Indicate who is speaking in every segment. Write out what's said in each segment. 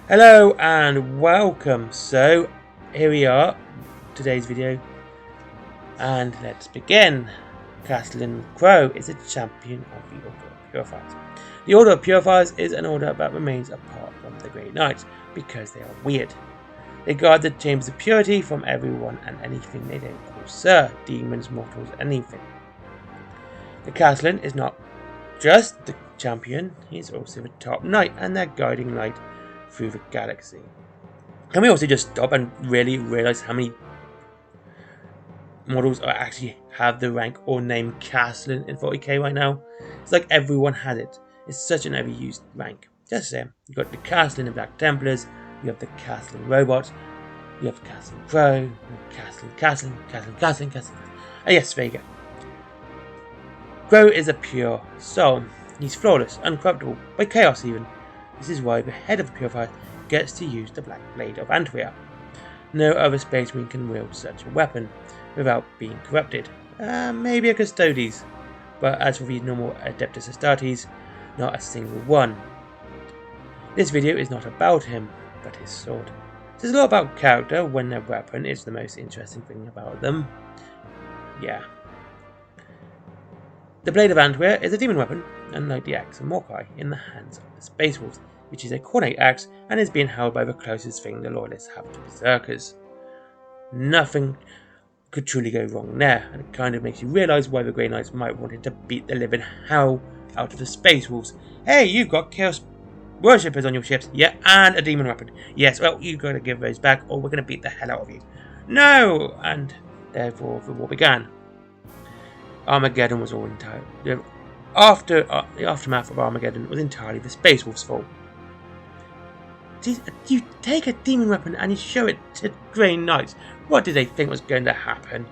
Speaker 1: Hello and welcome. So here we are, today's video, and let's begin. Castellan Crowe is a champion of the Order of Purifiers. The Order of Purifiers is an order that remains apart from the Grey Knights because they are weird. They guard the chambers of purity from everyone and anything they don't call sir, demons, mortals, anything. The Castellan is not just the champion, he is also the top knight and their guiding light through the galaxy. Can we also just stop and really realize how many models actually have the rank or name Castellan in 40k right now? It's like everyone has it. It's such an overused rank. Just saying. You've got the Castellan and Black Templars, you have the Castellan robots, you have Castellan Crowe, Castellan. Oh yes, there you go. Crowe is a pure soul. He's flawless, uncorruptible, by chaos even. This is why the head of the Purifier gets to use the Black Blade of Antwyr. No other Space Marine can wield such a weapon without being corrupted. Maybe a Custodes, but as for the normal Adeptus Astartes, not a single one. This video is not about him, but his sword. There's a lot about character when their weapon is the most interesting thing about them. Yeah. The Blade of Antwyr is a demon weapon, unlike the axe of Morkai, in the hands of the Space Wolves, which is a coordinate axe and is being held by the closest thing the Loyalists have to Berserkers. Nothing could truly go wrong there, and it kind of makes you realise why the Grey Knights might wanted to beat the living hell out of the Space Wolves. Hey, you've got Chaos Worshippers on your ships, yeah, and a demon weapon. Yes, well, you've got to give those back or we're going to beat the hell out of you. No! And therefore the war began. Armageddon was all entirely. The aftermath of Armageddon was entirely the Space Wolves' fault. You take a demon weapon and you show it to Grey Knights. What did they think was going to happen?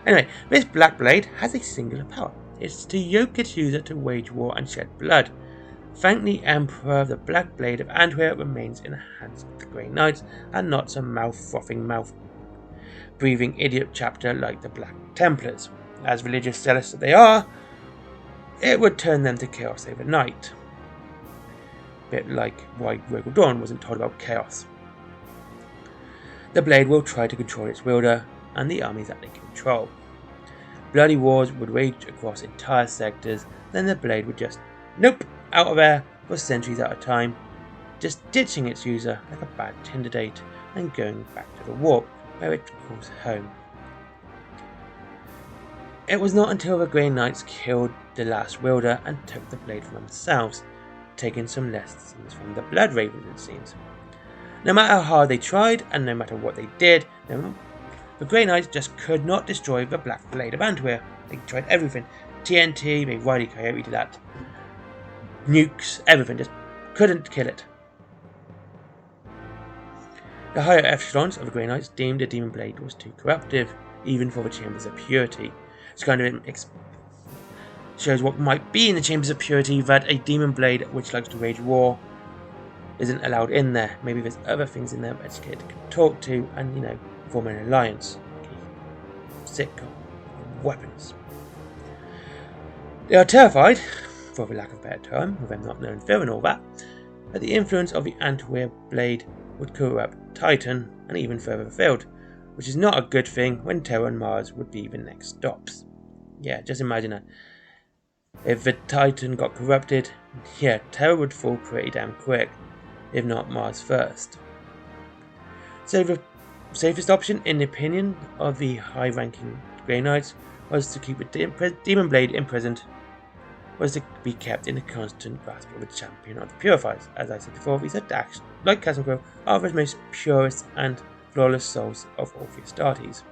Speaker 1: Anyway, this Black Blade has a singular power. It's to yoke its user to wage war and shed blood. Thank the Emperor, the Black Blade of Antwyr remains in the hands of the Grey Knights and not some mouth-frothing, mouth-breathing idiot chapter like the Black Templars. As religious zealots that they are, it would turn them to chaos overnight. Bit like why Rogal Dawn wasn't told about chaos. The Blade will try to control its wielder and the armies that they control. Bloody wars would rage across entire sectors, then the Blade would just nope, out of there for centuries at a time, just ditching its user like a bad Tinder date and going back to the warp where it calls home. It was not until the Grey Knights killed the last wielder and took the blade for themselves, taking some lessons from the Blood Ravens it seems. No matter how hard they tried, and no matter what they did, the Grey Knights just could not destroy the Black Blade of Antwyr. They tried everything. TNT, they Wily Coyote did that. Nukes, everything, just couldn't kill it. The higher echelons of the Grey Knights deemed the Demon Blade was too corruptive, even for the Chambers of Purity. It's kind of shows what might be in the Chambers of Purity that a demon blade which likes to wage war isn't allowed in there. Maybe there's other things in there that Educated can talk to and, form an alliance. Sick weapons. They are terrified, for the lack of a better term, with them not knowing fear and all that the influence of the Antwyr blade would corrupt Titan and even further afield, which is not a good thing when Terra and Mars would be the next stops. Yeah, just imagine that. If the Titan got corrupted, yeah, Terra would fall pretty damn quick, if not Mars first. So the safest option, in the opinion of the high-ranking Grey Knights, was to keep the Demon Blade imprisoned, was to be kept in the constant grasp of the champion of the Purifiers. As I said before, these attacks, like Castellan Crowe, are the most purest and flawless souls of all the Astartes.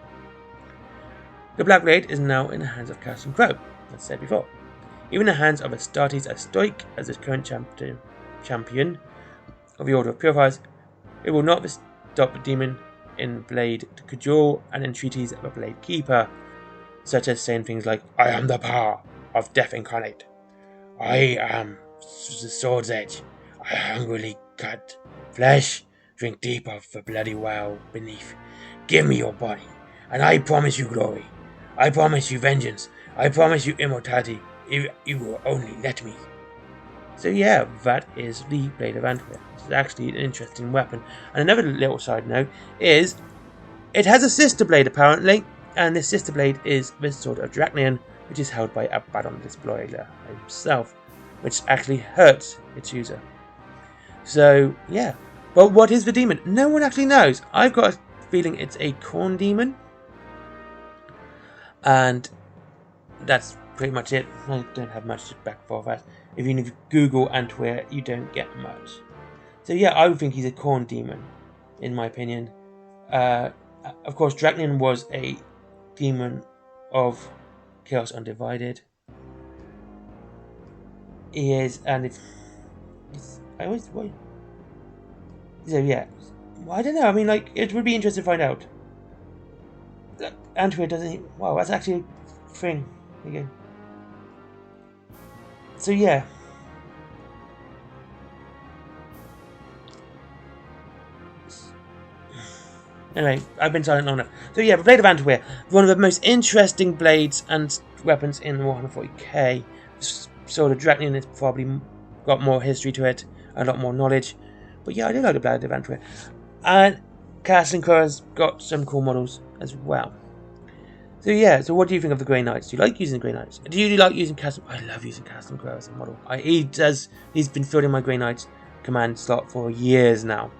Speaker 1: The Black Blade is now in the hands of Castellan Crowe, as said before. Even in the hands of Astartes as stoic as the current champion of the Order of Purifiers, it will not stop the demon in Blade to cajole and entreaties of a Blade Keeper, such as saying things like, "I am the power of death incarnate. I am the sword's edge. I hungrily cut flesh, drink deep of the bloody well beneath. Give me your body, and I promise you glory. I promise you vengeance. I promise you immortality, if you will only let me." So yeah, that is the Blade of Antwyr. It's actually an interesting weapon. And another little side note is, it has a sister blade apparently, and this sister blade is the Sword of Dracnian, which is held by Abaddon the Spoiler himself, which actually hurts its user. So yeah, but what is the demon? No one actually knows. I've got a feeling it's a corn demon, and that's pretty much it. I don't have much to back for that. Even if you Google Antwyr, you don't get much. So yeah, I would think he's a corn demon, in my opinion. Of course, Dracnian was a demon of Chaos Undivided. He is, and it's I always wait. So yeah, well, I don't know. I mean, like, it would be interesting to find out. Antwyr doesn't. Wow, that's actually a thing again. So yeah. Anyway, I've been silent long enough. So yeah, the Blade of Antwyr, one of the most interesting blades and weapons in Warhammer 40k. Sword of Dracnian has probably got more history to it, a lot more knowledge. But yeah, I do like the Blade of Antwyr. And Castellan Crowe has got some cool models as well. So yeah, so what do you think of the Grey Knights? Do you like using the Grey Knights? Do you like using Castellan? I love using Castellan Crowe as a model. He's been filling my Grey Knights command slot for years now.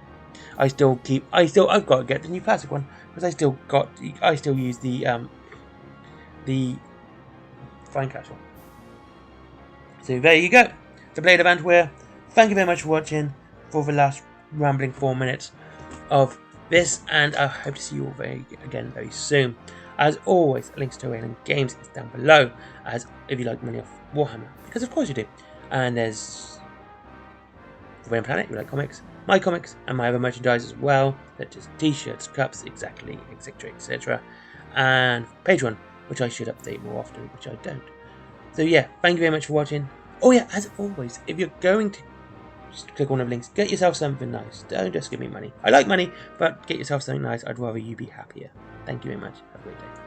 Speaker 1: I've got to get the new plastic one because I still use the Fine Castle. So there you go, the Blade of Antwyr. Thank you very much for watching for the last rambling 4 minutes of this, and I hope to see you all again very soon. As always, links to Wayland Games is down below, as if you like money off Warhammer, because of course you do. And there's the Wayland Planet, if you like comics, my comics, and my other merchandise as well, such as t-shirts, cups, etc, etc. And Patreon, which I should update more often, which I don't. So yeah, thank you very much for watching. Oh yeah, as always, if you're going to just click on one of the links, get yourself something nice. Don't just give me money. I like money, but get yourself something nice. I'd rather you be happier. Thank you very much. Have a great day.